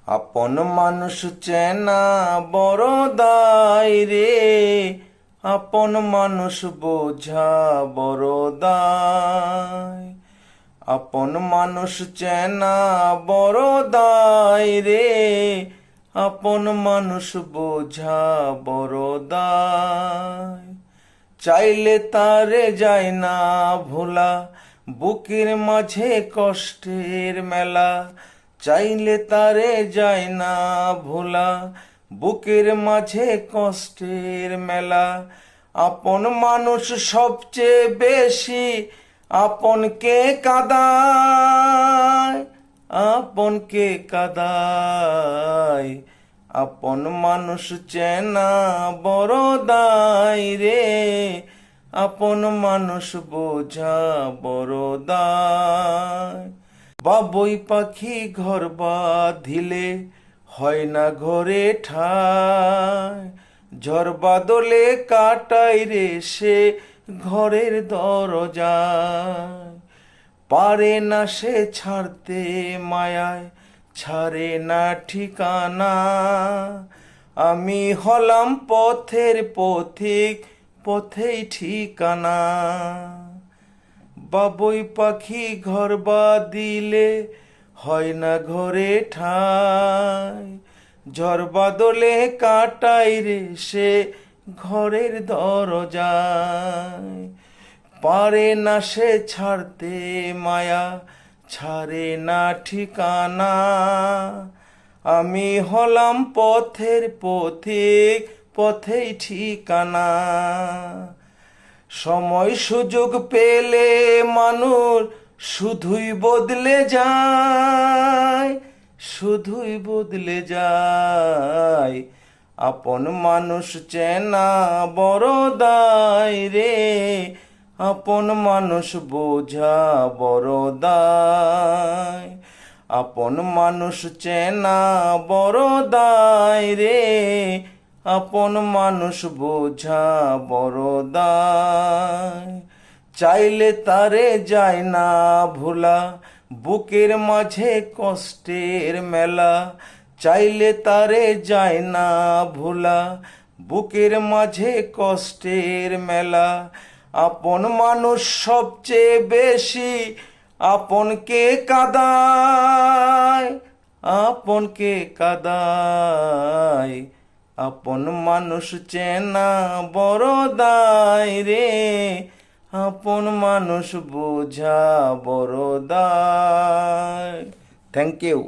আপন মানুষ চেনা বড় দায় রে, আপন মানুষ বোঝা বড় দায়। আপন মানুষ চেনা বড় দায় রে, আপন মানুষ বোঝা বড় দায়। চাইলে তারে যায় না ভোলা, বুকের মাঝে কষ্টের মেলা। চাইলে তারে যায় না ভোলা, বুকের মাঝে কষ্টের মেলা। আপন মানুষ সবচেয়ে বেশি আপনকে কাঁদায়, আপনকে কাঁদায়। আপন মানুষ চেনা বড় দায় রে, আপন মানুষ বোঝা বড় দায়। বাবুই পাখি ঘর বাঁধিলে হয় না ঘরে ঠায়, ঝড় বাদলে কাটাই রে সে ঘরের দরজায়। পারে না সে ছাড়তে মায়ায়, ছাড়ে না ঠিকানা। আমি হলাম পথের পথিক, পথেই ঠিকানা। বাবুই পাখি ঘর বাঁধিলে হয় না ঘরে ঠায়, ঝড় বাদলে কাটাই রে সে ঘরের দরজায়। পারে না সে ছাড়তে মায়া, ছাড়ে না ঠিকানা। আমি হলাম পথের পথিক, পথেই ঠিকানা। সময় সুযোগ পেলে মানুষ শুধুই বদলে যায়, শুধুই বদলে যায়। আপন মানুষ চেনা বড় দায় রে, আপন মানুষ বোঝা বড় দায়। আপন মানুষ চেনা বড় দায় রে, আপন মানুষ বোঝা বড় দায়। চাইলে তারে যায় না ভোলা, বুকের মাঝে কষ্টের মেলা। চাইলে তারে যায় না ভোলা, বুকের মাঝে কষ্টের মেলা। আপন মানুষ সবচেয়ে বেশি আপনকে কাঁদায়, আপনকে কাঁদায়। আপন মানুষ চেনা বড় দায় রে, আপন মানুষ বোঝা বড় দায়। Thank you.